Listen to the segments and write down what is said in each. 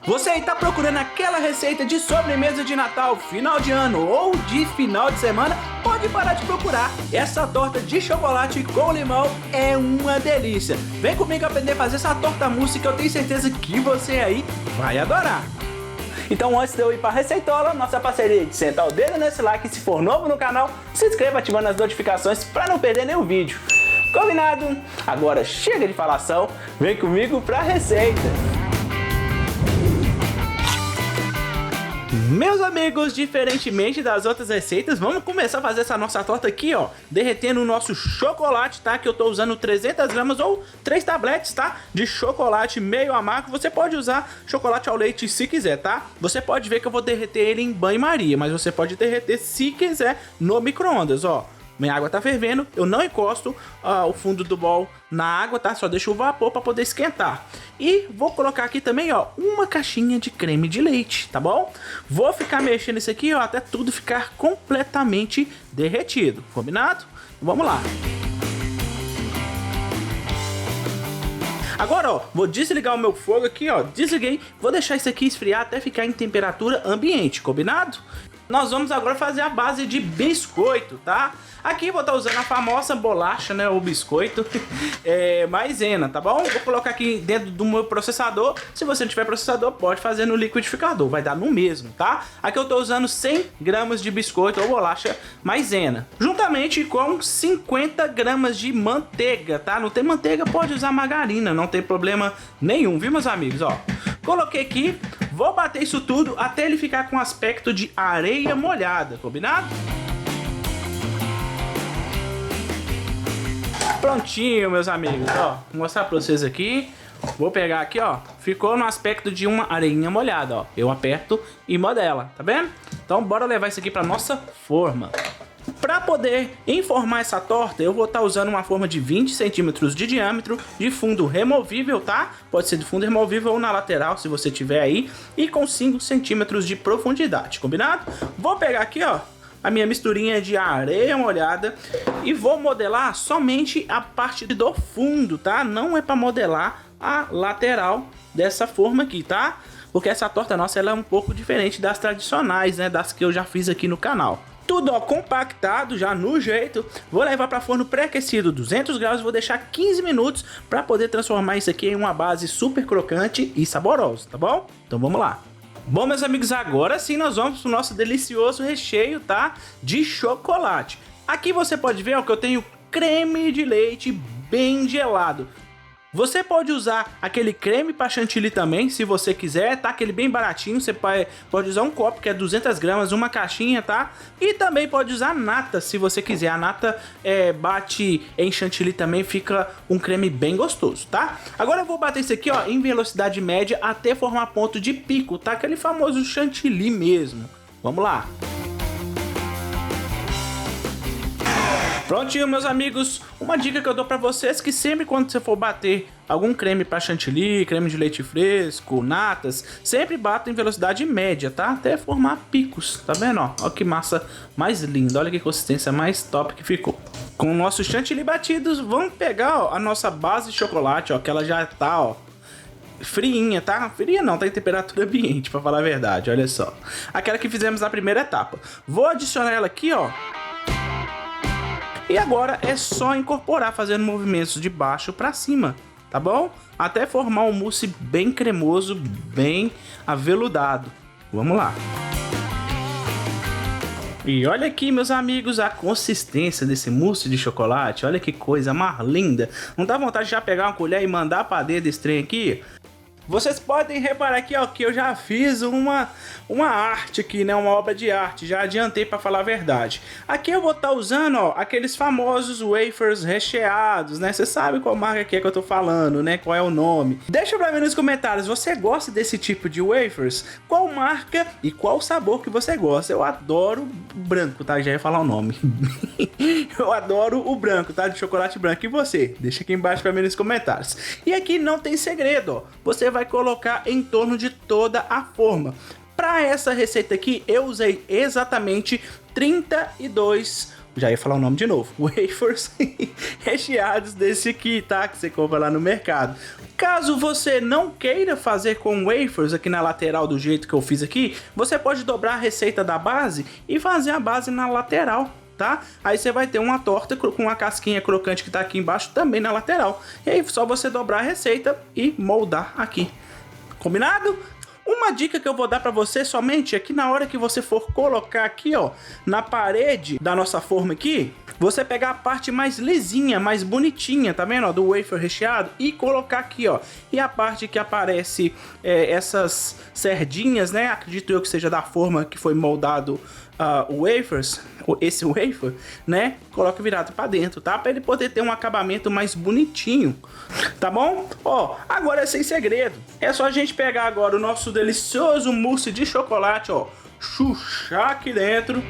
Você está procurando aquela receita de sobremesa de Natal, final de ano ou de final de semana? Pode parar de procurar. Essa torta de chocolate com limão é uma delícia. Vem comigo aprender a fazer essa torta mousse que eu tenho certeza que você aí vai adorar. Então antes de eu ir para a receitola, nossa parceria de sentar o dedo nesse like, se for novo no canal, se inscreva ativando as notificações para não perder nenhum vídeo. Combinado? Agora chega de falação, vem comigo para a receita. Meus amigos, diferentemente das outras receitas, vamos começar a fazer essa nossa torta aqui, ó, derretendo o nosso chocolate, tá? Que eu tô usando 300 gramas ou 3 tabletes, tá? De chocolate meio amargo. Você pode usar chocolate ao leite se quiser, tá? Você pode ver que eu vou derreter ele em banho-maria, mas você pode derreter se quiser no micro-ondas, ó. Minha água tá fervendo, eu não encosto o fundo do bol na água, tá? Só deixo o vapor para poder esquentar. E vou colocar aqui também, ó, uma caixinha de creme de leite, tá bom? Vou ficar mexendo isso aqui, ó, até tudo ficar completamente derretido, combinado? Vamos lá. Agora, ó, vou desligar o meu fogo aqui, ó, desliguei. Vou deixar isso aqui esfriar até ficar em temperatura ambiente, combinado? Nós vamos agora fazer a base de biscoito, tá? Aqui eu vou estar usando a famosa bolacha, né, o biscoito maisena, tá bom? Vou colocar aqui dentro do meu processador. Se você não tiver processador, pode fazer no liquidificador, vai dar no mesmo, tá? Aqui eu tô usando 100 gramas de biscoito ou bolacha maisena, juntamente com 50 gramas de manteiga, tá? Não tem manteiga, pode usar margarina, não tem problema nenhum, viu, meus amigos, ó? Coloquei aqui, vou bater isso tudo até ele ficar com aspecto de areia molhada, combinado? Prontinho, meus amigos, ó, vou mostrar pra vocês aqui. Vou pegar aqui, ó, ficou no aspecto de uma areinha molhada, ó. Eu aperto e modela, tá vendo? Então bora levar isso aqui pra nossa forma. Para poder enformar essa torta, eu vou estar usando uma forma de 20 centímetros de diâmetro, de fundo removível, tá? Pode ser de fundo removível ou na lateral, se você tiver aí, e com 5 centímetros de profundidade, combinado? Vou pegar aqui, ó, a minha misturinha de areia molhada e vou modelar somente a parte do fundo, tá? Não é para modelar a lateral dessa forma aqui, tá? Porque essa torta nossa, ela é um pouco diferente das tradicionais, né? Das que eu já fiz aqui no canal. Tudo, ó, compactado já no jeito. Vou levar para forno pré-aquecido 200 graus e vou deixar 15 minutos para poder transformar isso aqui em uma base super crocante e saborosa, tá bom? Então vamos lá. Bom, meus amigos, agora sim nós vamos pro nosso delicioso recheio, tá? De chocolate. Aqui você pode ver, ó, que eu tenho creme de leite bem gelado. Você pode usar aquele creme para chantilly também, se você quiser, tá? Aquele bem baratinho, você pode usar um copo que é 200 gramas, uma caixinha, tá? E também pode usar nata, se você quiser. A nata bate em chantilly também, fica um creme bem gostoso, tá? Agora eu vou bater isso aqui, ó, em velocidade média até formar ponto de pico, tá? Aquele famoso chantilly mesmo. Vamos lá. Prontinho, meus amigos, uma dica que eu dou pra vocês é que sempre quando você for bater algum creme para chantilly, creme de leite fresco, natas, sempre bata em velocidade média, tá? Até formar picos, tá vendo? Ó, que massa mais linda, olha que consistência mais top que ficou. Com o nosso chantilly batidos, vamos pegar, ó, a nossa base de chocolate, ó, que ela já tá, ó, friinha, tá? Fria não, tá em temperatura ambiente, pra falar a verdade, olha só. Aquela que fizemos na primeira etapa. Vou adicionar ela aqui, ó. E agora é só incorporar, fazendo movimentos de baixo para cima, tá bom? Até formar um mousse bem cremoso, bem aveludado. Vamos lá. E olha aqui, meus amigos, a consistência desse mousse de chocolate. Olha que coisa mais linda. Não dá vontade de já pegar uma colher e mandar para dentro desse trem aqui? Vocês podem reparar aqui, ó, que eu já fiz uma arte aqui, né? Uma obra de arte. Já adiantei para falar a verdade. Aqui eu vou estar usando, ó, aqueles famosos wafers recheados, né? Você sabe qual marca que é que eu tô falando, né? Qual é o nome? Deixa pra mim nos comentários, você gosta desse tipo de wafers? Qual marca e qual sabor que você gosta? Eu adoro o branco, tá? Já ia falar o nome. Eu adoro o branco, tá? De chocolate branco. E você? Deixa aqui embaixo pra mim nos comentários. E aqui não tem segredo, ó. Você vai colocar em torno de toda a forma. Para essa receita aqui, eu usei exatamente 32 já ia falar o nome de novo, wafers recheados desse aqui, tá? Que você compra lá no mercado. Caso você não queira fazer com wafers aqui na lateral do jeito que eu fiz aqui, você pode dobrar a receita da base e fazer a base na lateral, tá? Aí você vai ter uma torta com uma casquinha crocante que tá aqui embaixo também na lateral. E aí só você dobrar a receita e moldar aqui. Combinado? Uma dica que eu vou dar para você somente é que na hora que você for colocar aqui, ó, na parede da nossa forma aqui, você pegar a parte mais lisinha, mais bonitinha, tá vendo, ó, do wafer recheado e colocar aqui, ó. E a parte que aparece essas cerdinhas, né, acredito eu que seja da forma que foi moldado wafers, esse wafer, né, coloca virado para dentro, tá? Para ele poder ter um acabamento mais bonitinho, tá bom? Ó, agora é sem segredo. É só a gente pegar agora o nosso delicioso mousse de chocolate, ó, chuchar aqui dentro.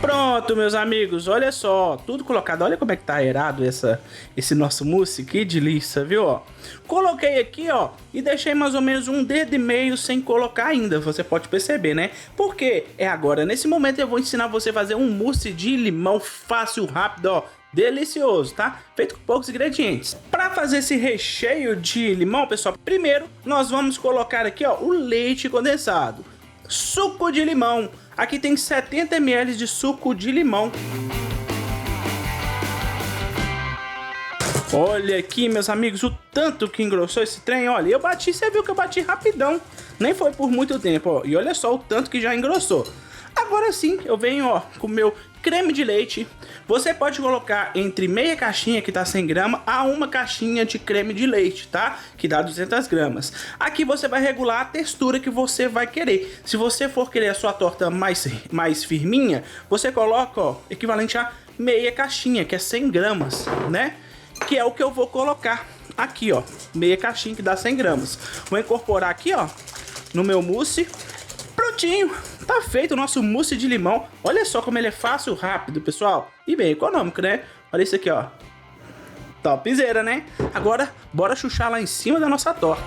Pronto, meus amigos, olha só, tudo colocado, olha como é que tá aerado esse nosso mousse, que delícia, viu, ó. Coloquei aqui, ó, e deixei mais ou menos um dedo e meio sem colocar ainda, você pode perceber, né? Porque agora, nesse momento eu vou ensinar você a fazer um mousse de limão fácil, rápido, ó. Delicioso, tá? Feito com poucos ingredientes. Para fazer esse recheio de limão, pessoal, primeiro nós vamos colocar aqui, ó, o leite condensado, suco de limão. Aqui tem 70 ml de suco de limão. Olha aqui, meus amigos, o tanto que engrossou esse trem. Olha, eu bati, você viu que eu bati rapidão. Nem foi por muito tempo, ó. E olha só o tanto que já engrossou. Agora sim, eu venho, ó, com o meu creme de leite. Você pode colocar entre meia caixinha, que tá 100 gramas, a uma caixinha de creme de leite, tá? Que dá 200 gramas. Aqui você vai regular a textura que você vai querer. Se você for querer a sua torta mais firminha, você coloca, ó, equivalente a meia caixinha, que é 100 gramas, né? Que é o que eu vou colocar aqui, ó. Meia caixinha que dá 100 gramas. Vou incorporar aqui, ó, no meu mousse. Prontinho, tá feito o nosso mousse de limão. Olha só como ele é fácil, rápido, pessoal. E bem econômico, né? Olha isso aqui, ó. Topzera, né? Agora, bora chuchar lá em cima da nossa torta.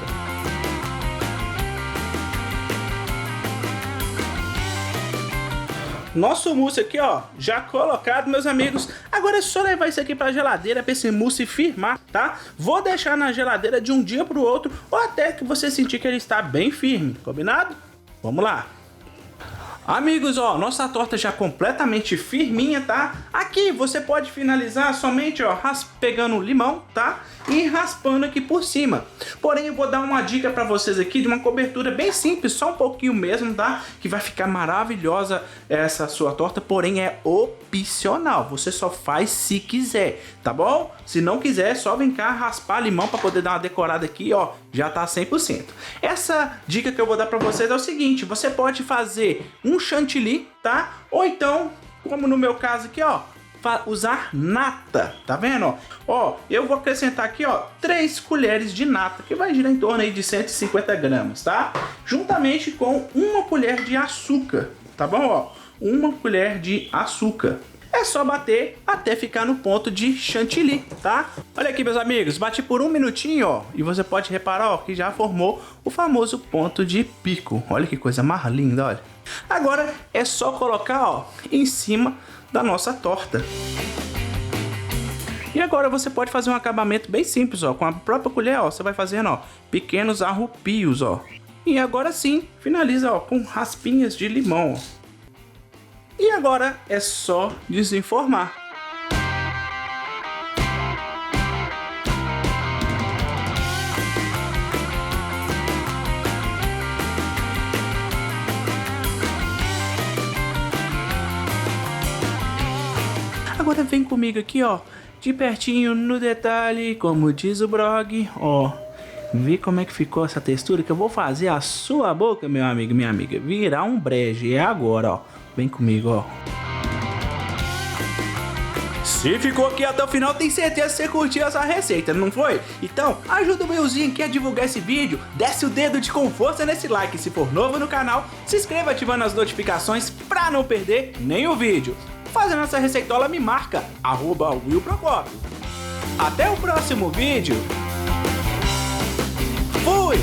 Nosso mousse aqui, ó, já colocado, meus amigos. Agora é só levar isso aqui pra geladeira pra esse mousse firmar, tá? Vou deixar na geladeira de um dia pro outro, ou até que você sentir que ele está bem firme, combinado? Vamos lá. Amigos, ó, nossa torta já completamente firminha, tá? Aqui você pode finalizar somente, ó, pegando o limão, tá? E raspando aqui por cima. Porém, eu vou dar uma dica pra vocês aqui de uma cobertura bem simples, só um pouquinho mesmo, tá? Que vai ficar maravilhosa essa sua torta, porém é opcional. Você só faz se quiser, tá bom? Se não quiser, só vem cá raspar limão pra poder dar uma decorada aqui, ó, já tá 100%. Essa dica que eu vou dar pra vocês é o seguinte, você pode fazer um chantilly, tá? Ou então, como no meu caso aqui, ó, usar nata, tá vendo? Ó, eu vou acrescentar aqui, ó, 3 colheres de nata, que vai girar em torno aí de 150 gramas, tá? Juntamente com uma colher de açúcar, tá bom? Ó, uma colher de açúcar. É só bater até ficar no ponto de chantilly, tá? Olha aqui, meus amigos, bati por um minutinho, ó, e você pode reparar, ó, que já formou o famoso ponto de pico. Olha que coisa mais linda, olha. Agora é só colocar, ó, em cima da nossa torta. E agora você pode fazer um acabamento bem simples, ó, com a própria colher, ó, você vai fazendo, ó, pequenos arrupios, ó. E agora sim, finaliza, ó, com raspinhas de limão, ó. E agora é só desenformar. Agora vem comigo aqui, ó, de pertinho no detalhe, como diz o blog, ó. Vê como é que ficou essa textura que eu vou fazer a sua boca, meu amigo, minha amiga, virar um brejo. É agora, ó. Vem comigo, ó. Se ficou aqui até o final, tem certeza que você curtiu essa receita, não foi? Então, ajuda o meuzinho aqui a divulgar esse vídeo, desce o dedo com força nesse like. Se for novo no canal, se inscreva ativando as notificações pra não perder nenhum vídeo. Fazendo essa receitola, me marca, @WillProcopio. Até o próximo vídeo. Fui!